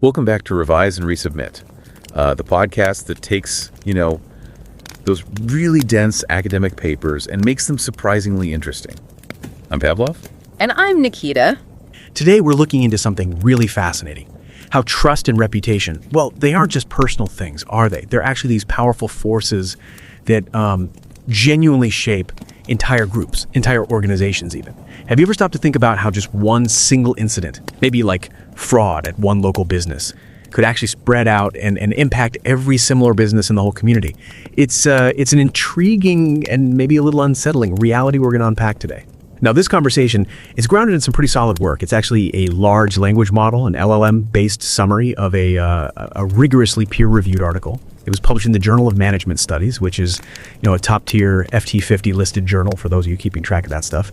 Welcome back to Revise and Resubmit, the podcast that takes, those really dense academic papers and makes them surprisingly interesting. I'm Pavlov. And I'm Nikita. Today we're looking into something really fascinating. How trust and reputation, well, they aren't just personal things, are they? They're actually these powerful forces that genuinely shape entire groups, entire organizations even. Have you ever stopped to think about how just one single incident, maybe like fraud at one local business, could actually spread out and impact every similar business in the whole community? It's an intriguing and maybe a little unsettling reality we're going to unpack today. Now, this conversation is grounded in some pretty solid work. It's actually a large language model, an LLM-based summary of a rigorously peer-reviewed article. It was published in the Journal of Management Studies, which is, a top-tier FT50 listed journal for those of you keeping track of that stuff.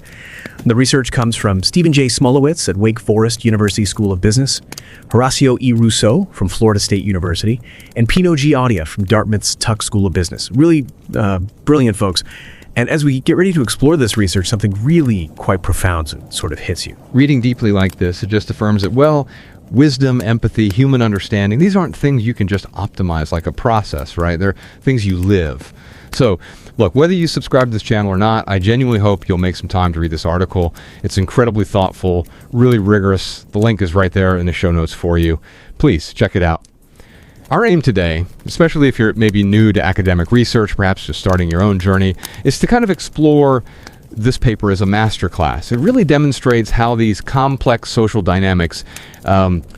The research comes from Stephen J. Smulowitz at Wake Forest University School of Business, Horacio E. Rousseau from Florida State University, and Pino G. Audia from Dartmouth's Tuck School of Business. Really brilliant folks. And as we get ready to explore this research, something really quite profound sort of hits you. Reading deeply like this, it just affirms that, wisdom, empathy, human understanding, these aren't things you can just optimize like a process, right? They're things you live. So, look, whether you subscribe to this channel or not, I genuinely hope you'll make some time to read this article. It's incredibly thoughtful, really rigorous. The link is right there in the show notes for you. Please check it out. Our aim today, especially if you're maybe new to academic research, perhaps just starting your own journey, is to kind of explore this paper as a masterclass. It really demonstrates how these complex social dynamics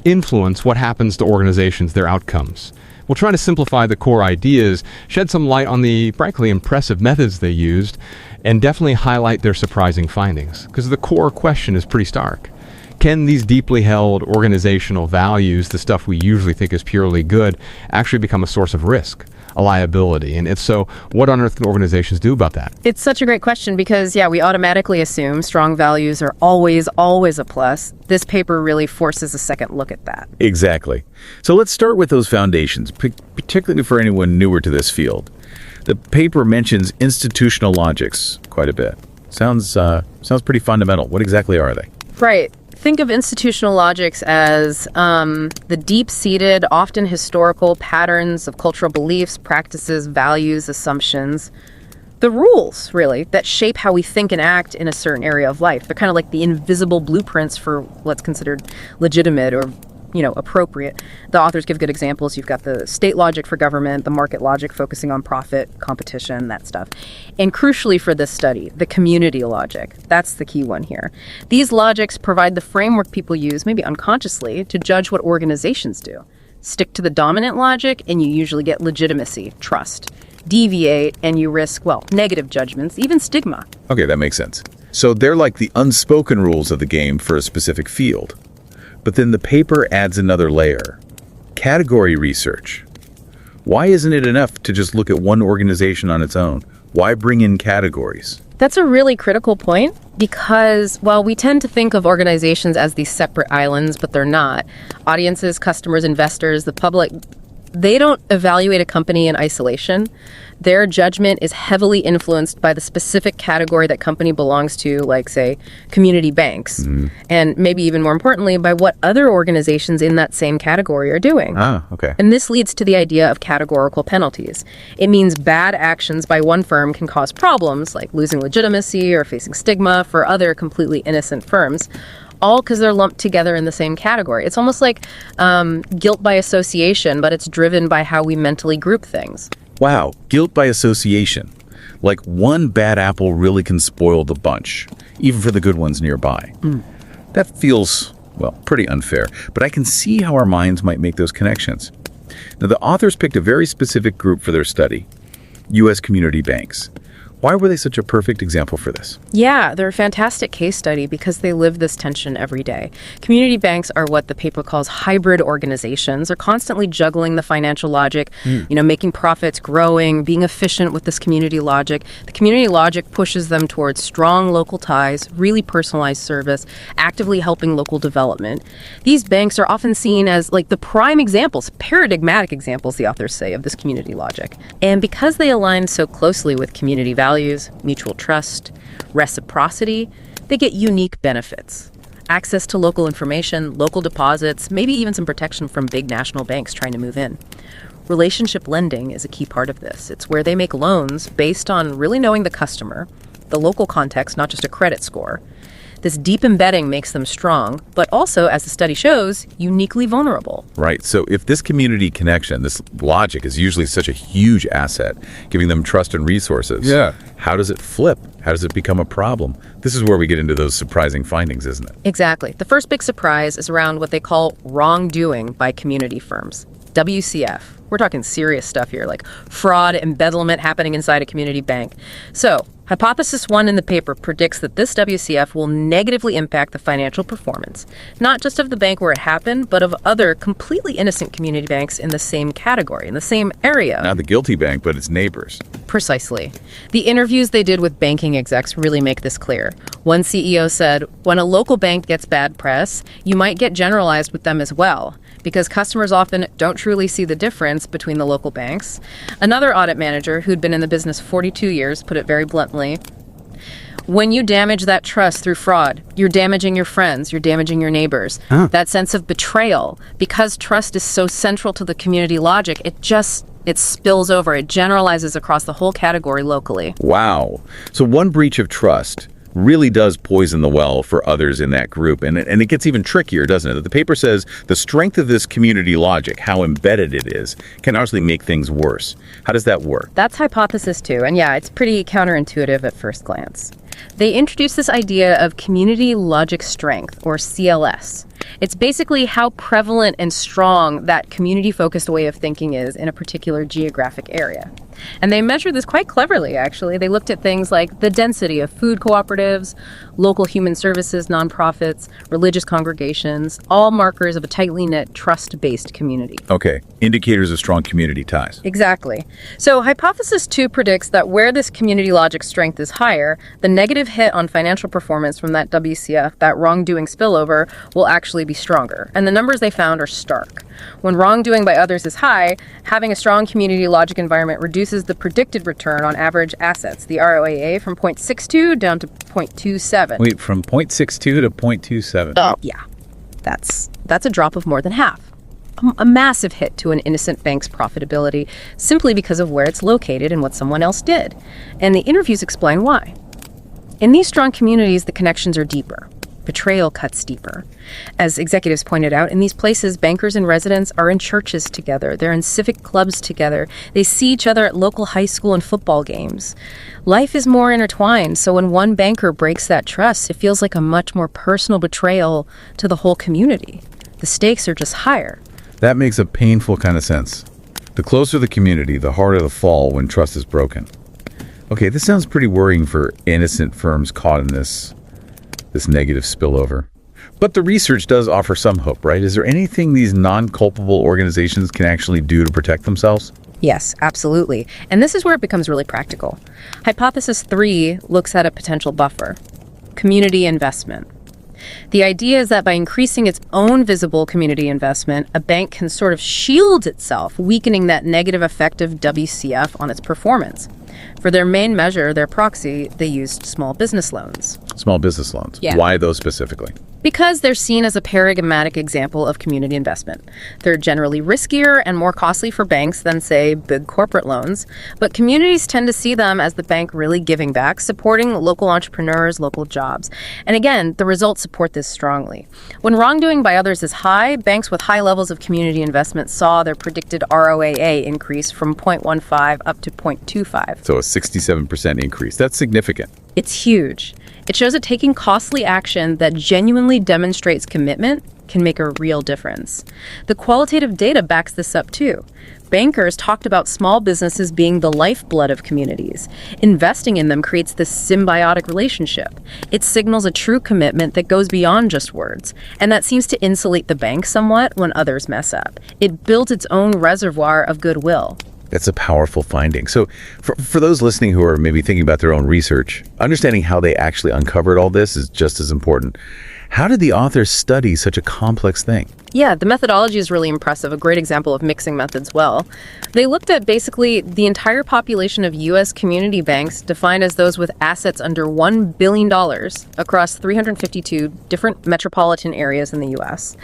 influence what happens to organizations, their outcomes. We'll try to simplify the core ideas, shed some light on the frankly impressive methods they used, and definitely highlight their surprising findings, because the core question is pretty stark. Can these deeply held organizational values, the stuff we usually think is purely good, actually become a source of risk, a liability? And if so, what on earth can organizations do about that? It's such a great question because, we automatically assume strong values are always a plus. This paper really forces a second look at that. Exactly. So let's start with those foundations, particularly for anyone newer to this field. The paper mentions institutional logics quite a bit. Sounds pretty fundamental. What exactly are they? Right. Think of institutional logics as the deep-seated, often historical patterns of cultural beliefs, practices, values, assumptions. The rules, really, that shape how we think and act in a certain area of life. They're kind of like the invisible blueprints for what's considered legitimate or appropriate. The authors give good examples. You've got the state logic for government, the market logic focusing on profit, competition, that stuff. And crucially for this study, the community logic. That's the key one here. These logics provide the framework people use, maybe unconsciously, to judge what organizations do. Stick to the dominant logic, and you usually get legitimacy, trust. Deviate, and you risk, negative judgments, even stigma. Okay, that makes sense. So they're like the unspoken rules of the game for a specific field. But then the paper adds another layer. Category research. Why isn't it enough to just look at one organization on its own? Why bring in categories? That's a really critical point because, we tend to think of organizations as these separate islands, but they're not. Audiences, customers, investors, the public, they don't evaluate a company in isolation. Their judgment is heavily influenced by the specific category that company belongs to, like, say, community banks. Mm-hmm. And maybe even more importantly, by what other organizations in that same category are doing. Ah, okay. And this leads to the idea of categorical penalties. It means bad actions by one firm can cause problems, like losing legitimacy or facing stigma for other completely innocent firms, all because they're lumped together in the same category. It's almost like guilt by association, but it's driven by how we mentally group things. Wow, guilt by association. Like one bad apple really can spoil the bunch, even for the good ones nearby. That feels, pretty unfair, but I can see how our minds might make those connections. Now, the authors picked a very specific group for their study, U.S. community banks. Why were they such a perfect example for this? Yeah, they're a fantastic case study because they live this tension every day. Community banks are what the paper calls hybrid organizations. They're constantly juggling the financial logic, making profits, growing, being efficient with this community logic. The community logic pushes them towards strong local ties, really personalized service, actively helping local development. These banks are often seen as like the prime examples, paradigmatic examples, the authors say, of this community logic. And because they align so closely with community values, mutual trust, reciprocity, they get unique benefits. access to local information, local deposits, maybe even some protection from big national banks trying to move in. Relationship lending is a key part of this. It's where they make loans based on really knowing the customer, the local context, not just a credit score. This deep embedding makes them strong, but also, as the study shows, uniquely vulnerable. Right. So if this community connection, this logic is usually such a huge asset, giving them trust and resources, how does it flip? How does it become a problem? This is where we get into those surprising findings, isn't it? Exactly. The first big surprise is around what they call wrongdoing by community firms. WCF. We're talking serious stuff here, like fraud, embezzlement happening inside a community bank. So, Hypothesis 1 in the paper predicts that this WCF will negatively impact the financial performance, not just of the bank where it happened, but of other completely innocent community banks in the same category, in the same area. Not the guilty bank, but its neighbors. Precisely. The interviews they did with banking execs really make this clear. One CEO said, when a local bank gets bad press, you might get generalized with them as well, because customers often don't truly see the difference between the local banks. Another audit manager who'd been in the business 42 years put it very bluntly, when you damage that trust through fraud, you're damaging your friends, you're damaging your neighbors. That sense of betrayal, because trust is so central to the community logic, it spills over, it generalizes across the whole category locally. Wow. So one breach of trust really does poison the well for others in that group. And it gets even trickier, doesn't it? The paper says the strength of this community logic, how embedded it is, can actually make things worse. How does that work? That's hypothesis 2. And yeah, it's pretty counterintuitive at first glance. They introduced this idea of community logic strength, or CLS. It's basically how prevalent and strong that community-focused way of thinking is in a particular geographic area. And they measured this quite cleverly, actually. They looked at things like the density of food cooperatives, local human services, nonprofits, religious congregations, all markers of a tightly knit, trust-based community. Okay, indicators of strong community ties. Exactly. So hypothesis 2 predicts that where this community logic strength is higher, the negative hit on financial performance from that WCF, that wrongdoing spillover, will actually be stronger. And the numbers they found are stark. When wrongdoing by others is high, having a strong community logic environment reduces the predicted return on average assets, the ROAA, from 0.62 down to 0.27. Wait, from 0.62 to 0.27? Oh, yeah. That's a drop of more than half. A massive hit to an innocent bank's profitability simply because of where it's located and what someone else did. And the interviews explain why. In these strong communities, the connections are deeper. Betrayal cuts deeper. As executives pointed out, in these places, bankers and residents are in churches together. They're in civic clubs together. They see each other at local high school and football games. Life is more intertwined, so when one banker breaks that trust, it feels like a much more personal betrayal to the whole community. The stakes are just higher. That makes a painful kind of sense. The closer the community, the harder the fall when trust is broken. Okay, this sounds pretty worrying for innocent firms caught in this negative spillover. But the research does offer some hope, right? Is there anything these non-culpable organizations can actually do to protect themselves? Yes, absolutely. And this is where it becomes really practical. Hypothesis 3 looks at a potential buffer: community investment. The idea is that by increasing its own visible community investment, a bank can sort of shield itself, weakening that negative effect of WCF on its performance. For their main measure, their proxy, they used small business loans. Small business loans. Yeah. Why those specifically? Because they're seen as a paradigmatic example of community investment. They're generally riskier and more costly for banks than, say, big corporate loans, but communities tend to see them as the bank really giving back, supporting local entrepreneurs, local jobs. And again, the results support this strongly. When wrongdoing by others is high, banks with high levels of community investment saw their predicted ROAA increase from 0.15 up to 0.25. So a 67% increase. That's significant. It's huge. It shows that taking costly action that genuinely demonstrates commitment can make a real difference. The qualitative data backs this up too. Bankers talked about small businesses being the lifeblood of communities. Investing in them creates this symbiotic relationship. It signals a true commitment that goes beyond just words, and that seems to insulate the bank somewhat when others mess up. It builds its own reservoir of goodwill. That's a powerful finding. So for those listening who are maybe thinking about their own research, understanding how they actually uncovered all this is just as important. How did the authors study such a complex thing? Yeah, the methodology is really impressive, a great example of mixing methods well. They looked at basically the entire population of U.S. community banks defined as those with assets under $1 billion across 352 different metropolitan areas in the U.S.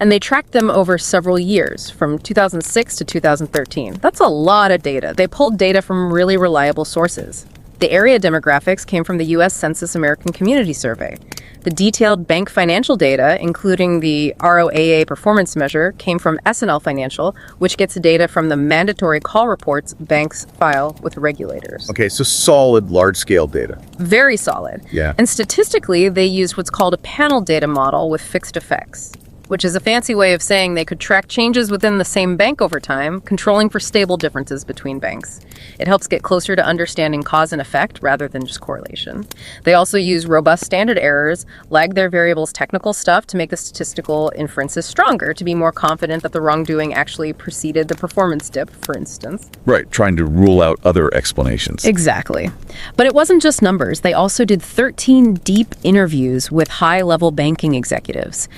And they tracked them over several years, from 2006 to 2013. That's a lot of data. They pulled data from really reliable sources. The area demographics came from the U.S. Census American Community Survey. The detailed bank financial data, including the ROAA performance measure, came from S&L Financial, which gets data from the mandatory call reports banks file with regulators. Okay, so solid, large-scale data. Very solid. Yeah. And statistically, they used what's called a panel data model with fixed effects, which is a fancy way of saying they could track changes within the same bank over time, controlling for stable differences between banks. It helps get closer to understanding cause and effect rather than just correlation. They also use robust standard errors, lag their variables technical stuff to make the statistical inferences stronger, to be more confident that the wrongdoing actually preceded the performance dip, for instance. Right, trying to rule out other explanations. Exactly. But it wasn't just numbers. They also did 13 deep interviews with high-level banking executives.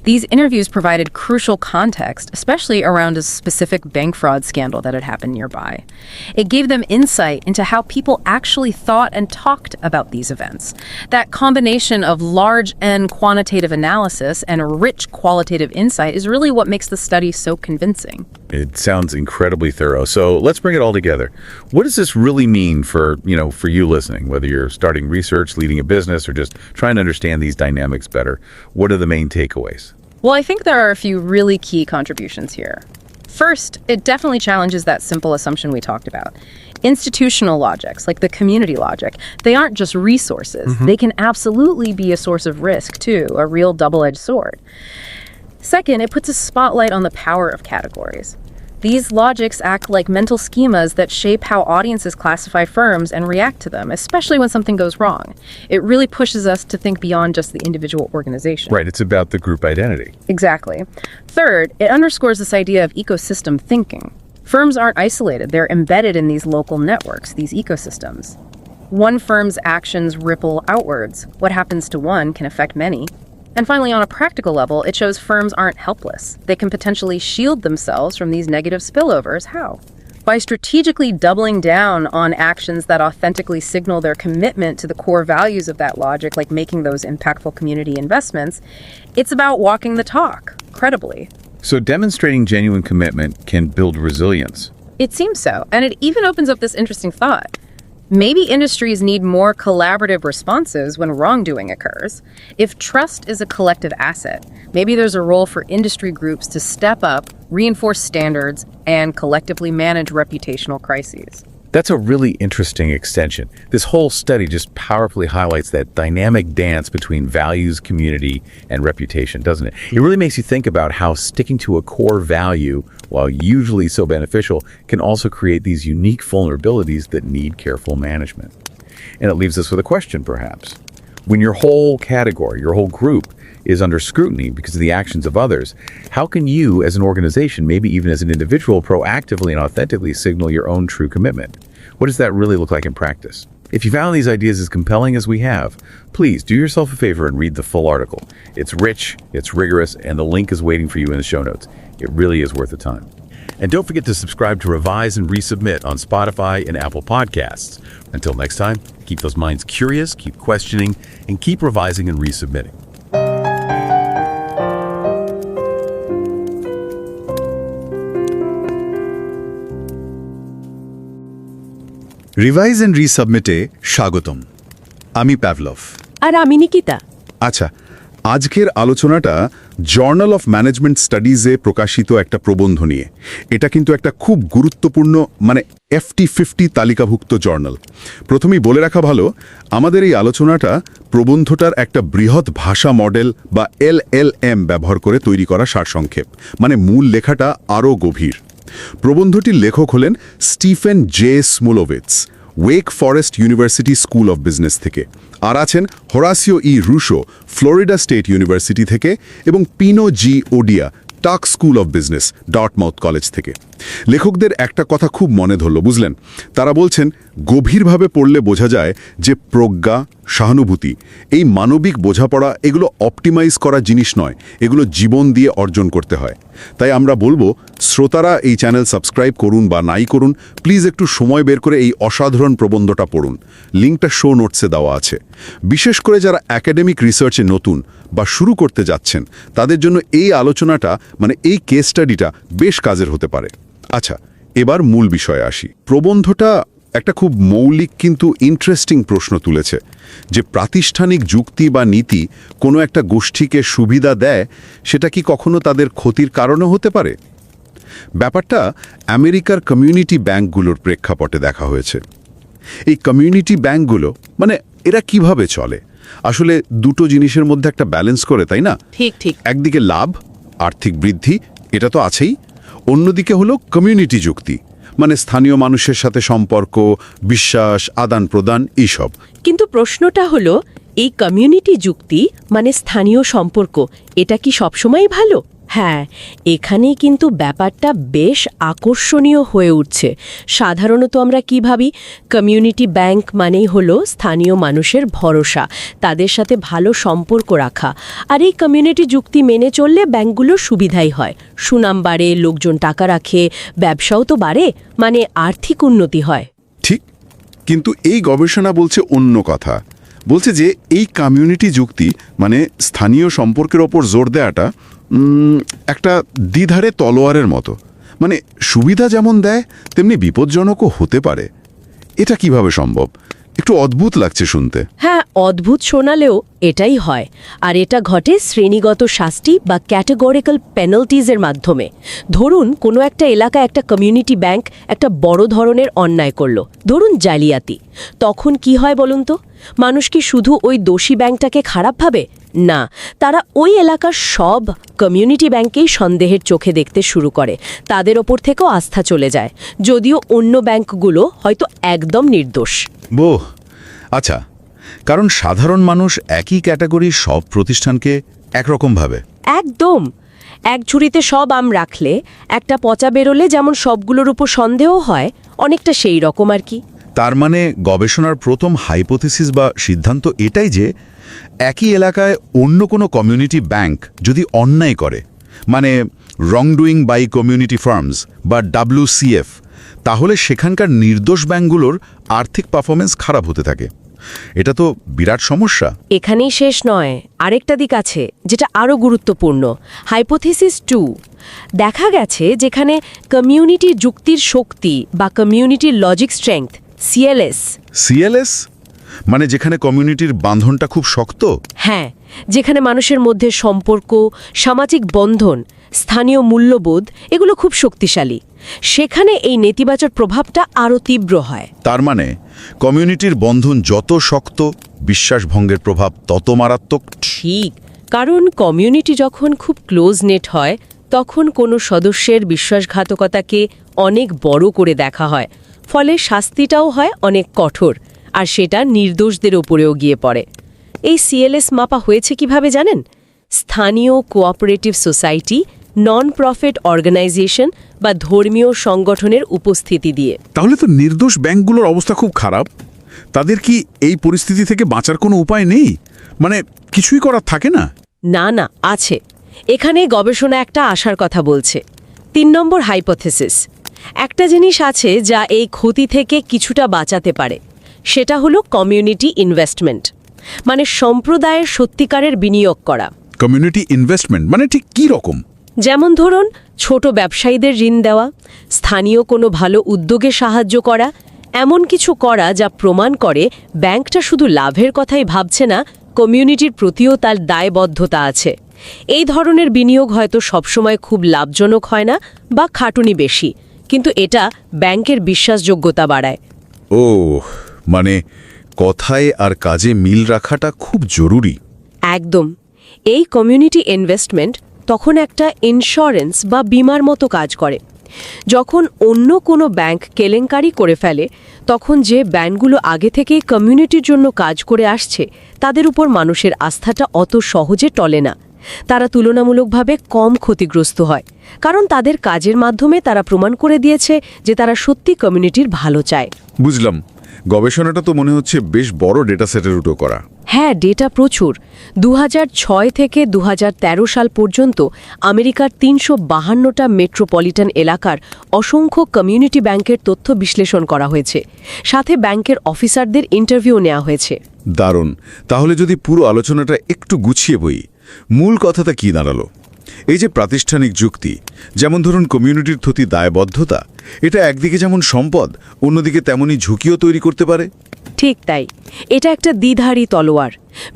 These interviews provided crucial context, especially around a specific bank fraud scandal that had happened nearby. It gave them insight into how people actually thought and talked about these events. That combination of large and quantitative analysis and rich qualitative insight is really what makes the study so convincing. It sounds incredibly thorough. So let's bring it all together. What does this really mean for you listening, whether you're starting research, leading a business, or just trying to understand these dynamics better? What are the main takeaways? Well, I think there are a few really key contributions here. First, it definitely challenges that simple assumption we talked about. Institutional logics, like the community logic, they aren't just resources. They can absolutely be a source of risk, too, a real double-edged sword. Second, it puts a spotlight on the power of categories. These logics act like mental schemas that shape how audiences classify firms and react to them, especially when something goes wrong. It really pushes us to think beyond just the individual organization. Right, it's about the group identity. Exactly. Third, it underscores this idea of ecosystem thinking. Firms aren't isolated. They're embedded in these local networks, these ecosystems. One firm's actions ripple outwards. What happens to one can affect many. And finally, on a practical level, it shows firms aren't helpless. They can potentially shield themselves from these negative spillovers. How? By strategically doubling down on actions that authentically signal their commitment to the core values of that logic, like making those impactful community investments. It's about walking the talk, credibly. So demonstrating genuine commitment can build resilience. It seems so. And it even opens up this interesting thought. Maybe industries need more collaborative responses when wrongdoing occurs. If trust is a collective asset, maybe there's a role for industry groups to step up, reinforce standards, and collectively manage reputational crises. That's a really interesting extension. This whole study just powerfully highlights that dynamic dance between values, community, and reputation, doesn't it? It really makes you think about how sticking to a core value, while usually so beneficial, can also create these unique vulnerabilities that need careful management. And it leaves us with a question, perhaps. When your whole category, your whole group, is under scrutiny because of the actions of others, how can you, as an organization, maybe even as an individual, proactively and authentically signal your own true commitment? What does that really look like in practice? If you found these ideas as compelling as we have, please do yourself a favor and read the full article. It's rich, it's rigorous, and the link is waiting for you in the show notes. It really is worth the time. And don't forget to subscribe to Revise and Resubmit on Spotify and Apple Podcasts. Until next time, keep those minds curious, keep questioning, and keep revising and resubmitting. Revise and রিসাবমিটে স্বাগতম। আমি Pavlov. আর আমি নিকিতা। আচ্ছা, আজকের আলোচনাটা journal of management স্টাডিজে প্রকাশিত একটা প্রবন্ধ নিয়ে। এটা কিন্তু একটা খুব গুরুত্বপূর্ণ FT50 তালিকাভুক্ত জার্নাল। প্রথমেই বলে রাখা ভালো, আমাদের এই আলোচনাটা প্রবন্ধটার একটা বৃহৎ ভাষা মডেল বা LLM ব্যবহার করে তৈরি করা সারসংক্ষেপ, মূল লেখাটা আরও গভীর। প্রবন্ধটির লেখক হলেন Stephen J Smulowitz, Wake Forest University School of Business থেকে, আর আছেন Horacio E Rousseau, Florida State University থেকে, এবং Pino G, Audia, Tuck School of Business, Dartmouth College থেকে। লেখকদের একটা কথা খুব মনে ধরল, বুঝলেন? তারা বলছেন, গভীরভাবে পড়লে বোঝা যায় যে প্রজ্ঞা, সহানুভূতি, এই মানবিক বোঝাপড়া এগুলো অপটিমাইজ করা জিনিস নয়, এগুলো জীবন দিয়ে অর্জন করতে হয়। তাই আমরা বলবো, শ্রোতারা এই চ্যানেল সাবস্ক্রাইব করুন বা নাই করুন, প্লিজ একটু সময় বের করে এই অসাধারণ প্রবন্ধটা পড়ুন। লিঙ্কটা শো নোটসে দেওয়া আছে। বিশেষ করে যারা একাডেমিক রিসার্চে নতুন বা শুরু করতে যাচ্ছেন, তাদের জন্য এই আলোচনাটা, মানে এই কেস স্টাডিটা বেশ কাজের হতে পারে। আচ্ছা, এবার মূল বিষয়ে আসি। প্রবন্ধটা একটা খুব মৌলিক কিন্তু ইন্টারেস্টিং প্রশ্ন তুলেছে, যে প্রাতিষ্ঠানিক যুক্তি বা নীতি কোনো একটা গোষ্ঠীকে সুবিধা দেয়, সেটা কি কখনো তাদের ক্ষতির কারণও হতে পারে? ব্যাপারটা আমেরিকার কমিউনিটি ব্যাংকগুলোর প্রেক্ষাপটে দেখা হয়েছে। এই কমিউনিটি ব্যাংকগুলো, মানে এরা কিভাবে চলে? আসলে দুটো জিনিসের মধ্যে একটা ব্যালেন্স করে, তাই না? ঠিক ঠিক। একদিকে লাভ, আর্থিক বৃদ্ধি, এটা তো আছেই। অন্যদিকে হলো কমিউনিটি যুক্তি, মানে স্থানীয় মানুষের সাথে সম্পর্ক, বিশ্বাস, আদান প্রদান, এইসব। কিন্তু প্রশ্নটা হলো, এই কমিউনিটি যুক্তি মানে স্থানীয় সম্পর্ক, এটা কি সবসময়ই ভালো? হ্যাঁ, এখানেই কিন্তু ব্যাপারটা বেশ আকর্ষণীয় হয়ে উঠছে। সাধারণত আমরা কি ভাবি? কমিউনিটি ব্যাংক মানেই হলো স্থানীয় মানুষের ভরসা, তাদের সাথে ভালো সম্পর্ক রাখা। আর এই কমিউনিটি যুক্তি মেনে চললে ব্যাংকগুলোর সুবিধাই হয়, সুনাম বাড়ে, লোকজন টাকা রাখে, ব্যবসাও তো বাড়ে, মানে আর্থিক উন্নতি হয়। ঠিক, কিন্তু এই গবেষণা বলছে অন্য কথা। বলছে যে এই কমিউনিটি যুক্তি মানে স্থানীয় সম্পর্কের ওপর জোর দেওয়াটা একটা দ্বিধারে তলোয়ারের মতো। মানে সুবিধা যেমন দেয়, তেমনি বিপজ্জনকও হতে পারে। এটা কিভাবে সম্ভব? একটু অদ্ভুত লাগছে শুনতে। হ্যাঁ, অদ্ভুত শোনালেও এটাই হয়। আর এটা ঘটে শ্রেণীগত শাস্তি বা ক্যাটেগরিক্যাল পেনাল্টিজের মাধ্যমে। ধরুন কোনো একটা এলাকায় একটা কমিউনিটি ব্যাংক একটা বড় ধরনের অন্যায় করলো, ধরুন জালিয়াতি। তখন কি হয় বলুন তো? মানুষ কি শুধু ওই দোষী ব্যাংকটাকে খারাপ ভাবে? না, তারা ওই এলাকার সব কমিউনিটি ব্যাংকেই সন্দেহের চোখে দেখতে শুরু করে, তাদের ওপর থেকেও আস্থা চলে যায়, যদিও অন্য ব্যাংকগুলো হয়তো একদম নির্দোষ। বোহ, আচ্ছা, কারণ সাধারণ মানুষ একই ক্যাটাগরির সব প্রতিষ্ঠানকে একরকম ভাবে। একদম। এক ঝুড়িতে সব আম রাখলে একটা পচা বেরোলে যেমন সবগুলোর উপর সন্দেহ হয়, অনেকটা সেই রকম আর কি। তার মানে গবেষণার প্রথম হাইপোথিসিস বা সিদ্ধান্ত এটাই যে একই এলাকায় অন্য কোনো কমিউনিটি ব্যাংক যদি অন্যায় করে, মানে রংডুইং বাই কমিউনিটি ফার্মস বা WCF, তাহলে সেখানকার নির্দোষ ব্যাংকগুলোর আর্থিক পারফরমেন্স খারাপ হতে থাকে। এটা তো বিরাট সমস্যা। এখানেই শেষ নয়, আরেকটা দিক আছে যেটা আরও গুরুত্বপূর্ণ। হাইপোথিসিস 2। দেখা গেছে যেখানে কমিউনিটি যুক্তির শক্তি বা কমিউনিটি লজিক স্ট্রেংথ, সিএলএস মানে যেখানে কমিউনিটির বাঁধনটা খুব শক্ত। হ্যাঁ, যেখানে মানুষের মধ্যে সম্পর্ক, সামাজিক বন্ধন, স্থানীয় মূল্যবোধ এগুলো খুব শক্তিশালী, সেখানে এই নেতিবাচক প্রভাবটা আরও তীব্র হয়। তার মানে কমিউনিটির বন্ধন যত শক্ত, বিশ্বাসভঙ্গের প্রভাব তত মারাত্মক। ঠিক, কারণ কমিউনিটি যখন খুব ক্লোজ নেট হয়, তখন কোনো সদস্যের বিশ্বাসঘাতকতাকে অনেক বড় করে দেখা হয়, ফলে শাস্তিটাও হয় অনেক কঠোর, আর সেটা নির্দোষদের ওপরেও গিয়ে পড়ে। এই সিএলএস মাপা হয়েছে কিভাবে জানেন? স্থানীয় cooperative society, non profit organisation বা ধর্মীয় সংগঠনের উপস্থিতি দিয়ে। তাহলে তো নির্দোষ ব্যাংকগুলোর অবস্থা খুব খারাপ। তাদের কি এই পরিস্থিতি থেকে বাঁচার কোনো উপায় নেই? মানে কিছুই করার থাকে না? না না, আছে। এখানে গবেষণা একটা আশার কথা বলছে। 3 নম্বর হাইপোথিসিস। একটা জিনিস আছে যা এই ক্ষতি থেকে কিছুটা বাঁচাতে পারে, সেটা হলো কমিউনিটি ইনভেস্টমেন্ট, মানে সম্প্রদায়ের সত্যিকারের বিনিয়োগ করা। কমিউনিটি ইনভেস্টমেন্ট মানে ঠিক কী রকম? যেমন ধরুন, ছোট ব্যবসায়ীদের ঋণ দেওয়া, স্থানীয় কোনো ভালো উদ্যোগে সাহায্য করা, এমন কিছু করা যা প্রমাণ করে ব্যাংকটা শুধু লাভের কথাই ভাবছে না, কমিউনিটির প্রতিও তার দায়বদ্ধতা আছে। এই ধরনের বিনিয়োগ হয়তো সবসময় খুব লাভজনক হয় না বা খাটুনি বেশি, কিন্তু এটা ব্যাংকের বিশ্বাসযোগ্যতা বাড়ায়। ও, মানে কথায় আর কাজে মিল রাখাটা খুব জরুরি। একদম। এই কমিউনিটি ইনভেস্টমেন্ট তখন একটা ইন্স্যুরেন্স বা বীমার মতো কাজ করে। যখন অন্য কোনো ব্যাংক কেলেঙ্কারি করে ফেলে, তখন যে ব্যাংকগুলো আগে থেকেই কমিউনিটির জন্য কাজ করে আসছে, তাদের উপর মানুষের আস্থাটা অত সহজে টলে না। তারা তুলনামূলকভাবে কম ক্ষতিগ্রস্ত হয়, কারণ তাদের কাজের মাধ্যমে তারা প্রমাণ করে দিয়েছে যে তারা সত্যি কমিউনিটির ভালো চায়। বুঝলাম। গবেষণাটা তো মনে হচ্ছে বেশ বড় ডেটা সেটের উপর করা। হ্যাঁ, ডেটা প্রচুর। 2006 থেকে 2013 সাল পর্যন্ত আমেরিকার 352টা মেট্রোপলিটন এলাকার অসংখ্য কমিউনিটি ব্যাংকের তথ্য বিশ্লেষণ করা হয়েছে, সাথে ব্যাংকের অফিসারদের ইন্টারভিউ নেওয়া হয়েছে। দারুণ। তাহলে যদি পুরো আলোচনাটা একটু গুছিয়ে বই, মূল কথাটা কি দাঁড়ালো? এই যে প্রাতিষ্ঠানিক যুক্তি, যেমন ধরুন কমিউনিটির প্রতি দায়বদ্ধতা, এটা একদিকে যেমন সম্পদ, অন্যদিকে তেমনই ঝুঁকিও তৈরি করতে পারে। ঠিক তাই। এটা একটা দ্বিধারী তলোয়ার,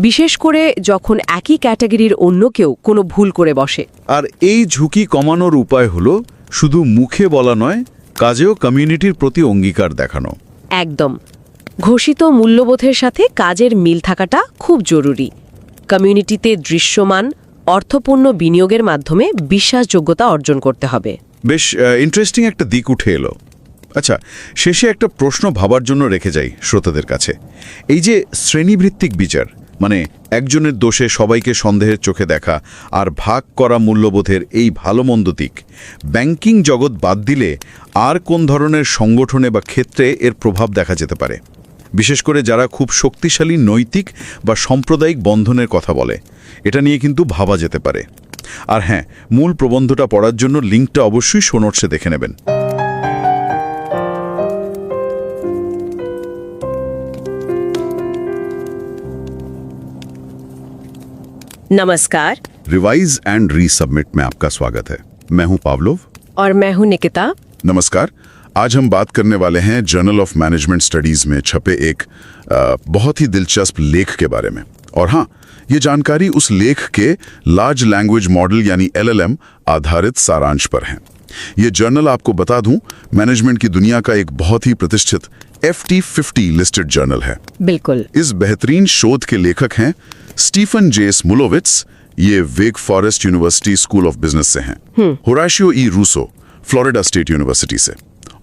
বিশেষ করে যখন একই ক্যাটাগরির অন্য কেউ কোনো ভুল করে বসে। আর এই ঝুঁকি কমানোর উপায় হলো শুধু মুখে বলা নয়, কাজেও কমিউনিটির প্রতি অঙ্গীকার দেখানো। একদম। ঘোষিত মূল্যবোধের সাথে কাজের মিল থাকাটা খুব জরুরি। কমিউনিটিতে দৃশ্যমান অর্থপূর্ণ বিনিয়োগের মাধ্যমে বিশ্বাসযোগ্যতা অর্জন করতে হবে। বেশ ইন্টারেস্টিং একটা দিক উঠে এলো। আচ্ছা, শেষে একটা প্রশ্ন ভাবার জন্য রেখে যাই শ্রোতাদের কাছে। এই যে শ্রেণীভিত্তিক বিচার, মানে একজনের দোষে সবাইকে সন্দেহের চোখে দেখা আর ভাগ করা মূল্যবোধের এই ভালো মন্দ দিক, ব্যাংকিং জগৎ বাদ দিলে আর কোন ধরনের সংগঠনে বা ক্ষেত্রে এর প্রভাব দেখা যেতে পারে? বিশেষ করে যারা খুব শক্তিশালী নৈতিক বা সাম্প্রদায়িক বন্ধনের কথা বলে, এটা নিয়ে কিন্তু ভাবা যেতে পারে। আর হ্যাঁ, মূল প্রবন্ধটা পড়ার জন্য লিঙ্কটা অবশ্যই শো নোটসে দেখে নেবেন। नमस्कार। रिवाइज एंड रीसबमिट में आपका स्वागत है। मैं हूं पावलोव और मैं हूं निकिता। नमस्कार। आज हम बात करने वाले हैं जर्नल ऑफ मैनेजमेंट स्टडीज में छपे एक बहुत ही दिलचस्प लेख के बारे में। और हाँ, ये जानकारी उस लेख के लार्ज लैंग्वेज मॉडल यानी LLM आधारित सारांश पर है। ये जर्नल, आपको बता दूं, मैनेजमेंट की दुनिया का एक बहुत ही प्रतिष्ठित FT50 लिस्टेड जर्नल है। बिल्कुल। इस बेहतरीन शोध के लेखक हैं स्टीफन जे स्मुलोविट्स, ये Wake Forest University School of Business से हैं। Horacio E Rousseau, Florida State University से,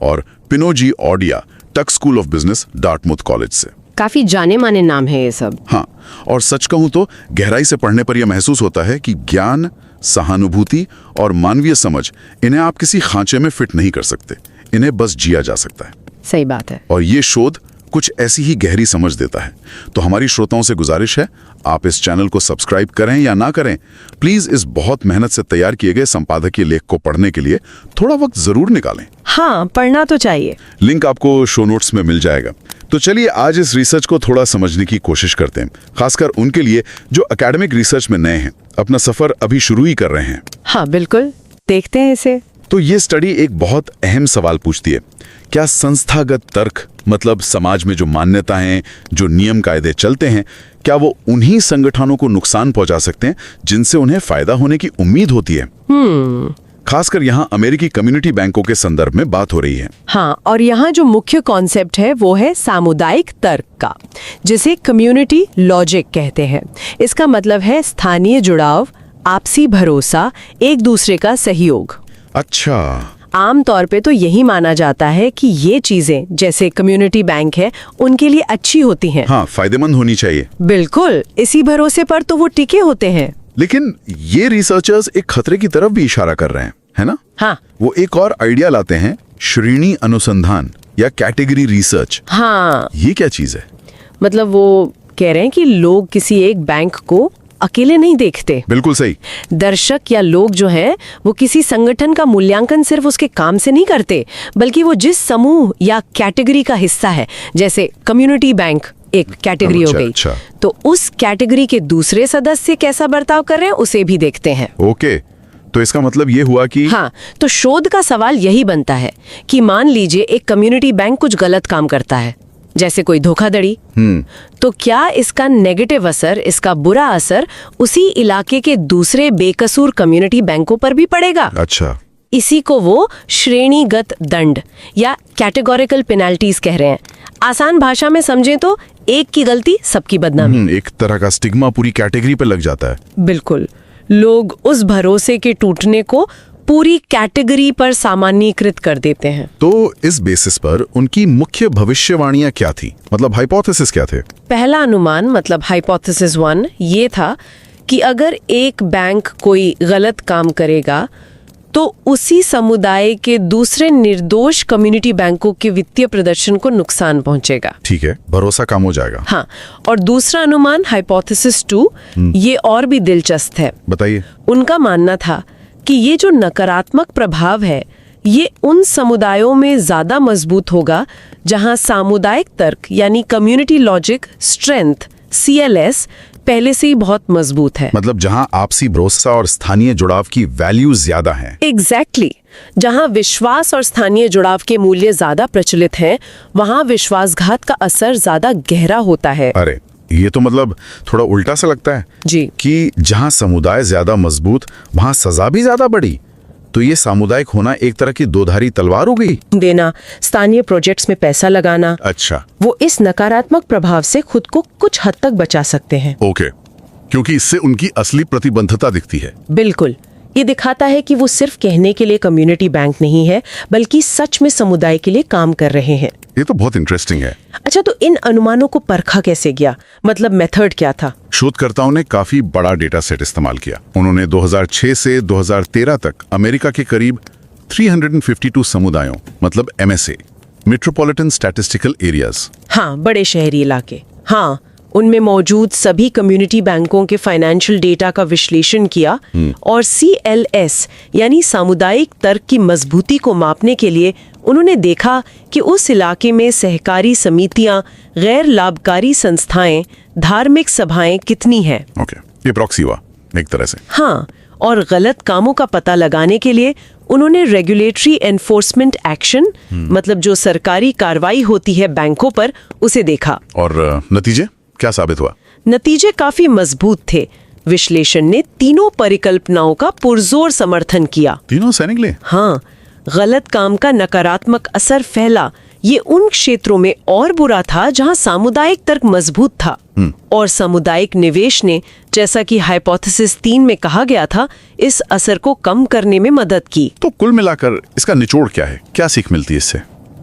और Pino G Audia, Tuck School of Business, Dartmouth College से। काफी जाने माने नाम है ये सब। हाँ, और सच कहूं तो गहराई से पढ़ने पर यह महसूस होता है कि ज्ञान, सहानुभूति और मानवीय समझ, इन्हें आप किसी खांचे में फिट नहीं कर सकते, इन्हें बस जिया जा सकता है। सही बात है। और ये शोध कुछ ऐसी ही गहरी समझ देता है। तो हमारी श्रोताओं से गुजारिश है, आप इस चैनल को सब्सक्राइब करें या ना करें, प्लीज इस बहुत मेहनत से तैयार किए गए संपादकीय लेख को पढ़ने के लिए थोड़ा वक्त जरूर निकालें। हाँ, पढ़ना तो चाहिए। लिंक आपको शो नोट्स में मिल जाएगा। तो चलिए आज इस रिसर्च को थोड़ा समझने की कोशिश करते हैं, खासकर उनके लिए जो एकेडमिक रिसर्च में नए हैं, अपना सफर अभी शुरू ही कर रहे हैं। हाँ बिल्कुल, देखते हैं इसे। तो ये स्टडी एक बहुत अहम सवाल पूछती है, क्या संस्थागत तर्क, मतलब समाज में जो मान्यताएं, जो नियम कायदे चलते हैं, क्या वो उन्हीं संगठनों को नुकसान पहुंचा सकते हैं जिनसे उन्हें फायदा होने की उम्मीद होती है? खासकर यहाँ अमेरिकी कम्युनिटी बैंकों के संदर्भ में बात हो रही है। हाँ, और यहाँ जो मुख्य कॉन्सेप्ट है वो है सामुदायिक तर्क का, जिसे कम्युनिटी लॉजिक कहते हैं। इसका मतलब है स्थानीय जुड़ाव, आपसी भरोसा, एक दूसरे का सहयोग। अच्छा। आमतौर पे तो यही माना जाता है कि ये चीजें, जैसे कम्युनिटी बैंक है, उनके लिए अच्छी होती हैं। हाँ, फायदेमंद होनी चाहिए। बिल्कुल, इसी भरोसे पर तो वो टिके होते हैं। लेकिन ये रिसर्चर्स एक खतरे की तरफ भी इशारा कर रहे हैं, है ना? हाँ। वो एक और आइडिया लाते हैं, श्रेणी अनुसंधान या कैटेगरी रिसर्च। हाँ, ये क्या चीज है? मतलब वो कह रहे हैं कि लोग किसी एक बैंक को अकेले नहीं देखते। बिल्कुल सही। दर्शक या लोग जो हैं वो किसी संगठन का मूल्यांकन सिर्फ उसके काम से नहीं करते, बल्कि वो जिस समूह या कैटेगरी का हिस्सा है, जैसे कम्युनिटी बैंक एक कैटेगरी हो गई, तो उस कैटेगरी के दूसरे सदस्य कैसा बर्ताव कर रहे हैं उसे भी देखते हैं। ओके, तो इसका मतलब ये हुआ कि हाँ, तो शोध का सवाल यही बनता है कि मान लीजिए एक कम्युनिटी बैंक कुछ गलत काम करता है, जैसे कोई धोखाधड़ी, तो क्या इसका नेगेटिव असर, इसका बुरा असर उसी इलाके के दूसरे बेकसूर कम्युनिटी बैंकों पर भी पड़ेगा? अच्छा। इसी को वो श्रेणीगत दंड या कैटेगोरिकल पेनल्टीज कह रहे हैं। आसान भाषा में समझें तो एक की गलती सबकी बदनामी। एक तरह का स्टिग्मा पूरी कैटेगरी पे लग जाता है। बिल्कुल, लोग उस भरोसे के टूटने को पूरी कैटेगरी पर सामान्यीकृत कर देते हैं। तो इस बेसिस पर उनकी मुख्य भविष्यवाणियां क्या थी, मतलब हाइपोथेसिस क्या थे? पहला अनुमान, मतलब हाइपोथेसिस 1, ये था कि अगर एक बैंक कोई गलत काम करेगा तो उसी समुदाय के दूसरे निर्दोष कम्युनिटी बैंकों के वित्तीय प्रदर्शन को नुकसान पहुंचेगा। ठीक है, भरोसा कम हो जाएगा। हाँ, और दूसरा अनुमान हाइपोथेसिस 2 ये और भी दिलचस्प है। बताइए। उनका मानना था कि ये जो नकारात्मक प्रभाव है ये उन समुदायों में ज्यादा मजबूत होगा जहां सामुदायिक तर्क यानी कम्युनिटी लॉजिक स्ट्रेंथ CLS पहले से ही बहुत मजबूत है। मतलब जहां आपसी भरोसा और स्थानीय जुड़ाव की वैल्यू ज्यादा है। एग्जैक्टली जहां विश्वास और स्थानीय जुड़ाव के मूल्य ज्यादा प्रचलित हैं, वहां विश्वासघात का असर ज्यादा गहरा होता है। अरे ये तो मतलब थोड़ा उल्टा सा लगता है जी कि जहां समुदाय ज्यादा मजबूत वहां सजा भी ज्यादा बड़ी। तो ये सामुदायिक होना एक तरह की दोधारी तलवार हो गई। देना, स्थानीय प्रोजेक्ट्स में पैसा लगाना, अच्छा, वो इस नकारात्मक प्रभाव से खुद को कुछ हद तक बचा सकते हैं। ओके, क्योंकि इससे उनकी असली प्रतिबद्धता दिखती है। बिल्कुल, ये दिखाता है कि वो सिर्फ कहने के लिए कम्युनिटी बैंक नहीं है बल्कि सच में समुदाय के लिए काम कर रहे हैं। ये तो बहुत इंटरेस्टिंग है। अच्छा, तो इन अनुमानों को परखा कैसे गया? मतलब मेथड क्या था? शोधकर्ताओं ने काफी बड़ा डेटा सेट इस्तेमाल किया। उन्होंने 2006 से 2013 तक अमेरिका के करीब 352 समुदायों मतलब MSA मेट्रोपॉलिटन स्टैटिस्टिकल एरियाज, हाँ, बड़े शहरी इलाके, हाँ, उनमें मौजूद सभी कम्युनिटी बैंकों के फाइनेंशियल डेटा का विश्लेषण किया और CLS यानी सामुदायिक तर्क की मजबूती को मापने के लिए उन्होंने देखा कि उस इलाके में सहकारी समितियां, गैर लाभकारी संस्थाएं, धार्मिक सभाएं कितनी हैं। ओके, ये प्रॉक्सी हुआ एक तरह से। हाँ, और गलत कामों का पता लगाने के लिए उन्होंने रेगुलेटरी एनफोर्समेंट एक्शन मतलब जो सरकारी कार्रवाई होती है बैंकों पर, उसे देखा। और नतीजे क्या साबित हुआ? नतीजे काफी मजबूत थे। विश्लेषण ने तीनों परिकल्पनाओं का पुरजोर समर्थन किया। तीनों सही निकले? हाँ, गलत काम का नकारात्मक असर फैला ये उन क्षेत्रों में और बुरा था जहां सामुदायिक तर्क मजबूत था, और सामुदायिक निवेश ने, जैसा कि हाइपोथेसिस 3 में कहा गया था, इस असर को कम करने में मदद की। तो कुल मिलाकर इसका निचोड़ क्या है? क्या सीख मिलती है इससे?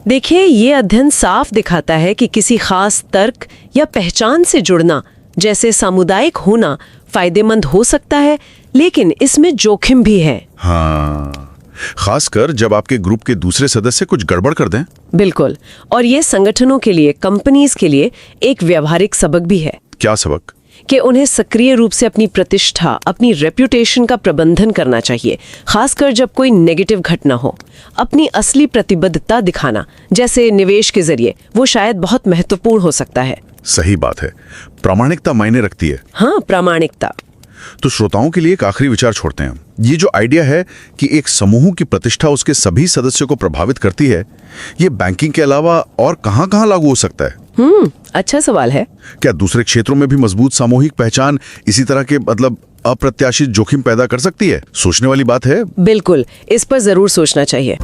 देखिए, ये अध्ययन साफ दिखाता है कि किसी खास तर्क या पहचान से जुड़ना, जैसे सामुदायिक होना, फायदेमंद हो सकता है, लेकिन इसमें जोखिम भी है। हाँ, खासकर जब आपके ग्रुप के दूसरे सदस्य कुछ गड़बड़ कर दें। बिल्कुल, और ये संगठनों के लिए, कंपनीज के लिए एक व्यवहारिक सबक भी है। क्या सबक? कि उन्हें सक्रिय रूप से अपनी प्रतिष्ठा, अपनी रेप्यूटेशन का प्रबंधन करना चाहिए, खासकर जब कोई नेगेटिव घटना हो। अपनी असली प्रतिबद्धता दिखाना, जैसे निवेश के जरिए, वो शायद बहुत महत्वपूर्ण हो सकता है। सही बात है, प्रामाणिकता मायने रखती है। हाँ, प्रामाणिकता। तो श्रोताओं के लिए एक आखिरी विचार छोड़ते हैं। ये जो आइडिया है कि एक समूह की प्रतिष्ठा उसके सभी सदस्यों को प्रभावित करती है, ये बैंकिंग के अलावा और कहां-कहां लागू हो सकता है? अच्छा सवाल है। क्या दूसरे क्षेत्रों में भी मजबूत सामूहिक पहचान इसी तरह के मतलब अप्रत्याशित जोखिम पैदा कर सकती है? सोचने वाली बात है। बिल्कुल, इस पर जरूर सोचना चाहिए।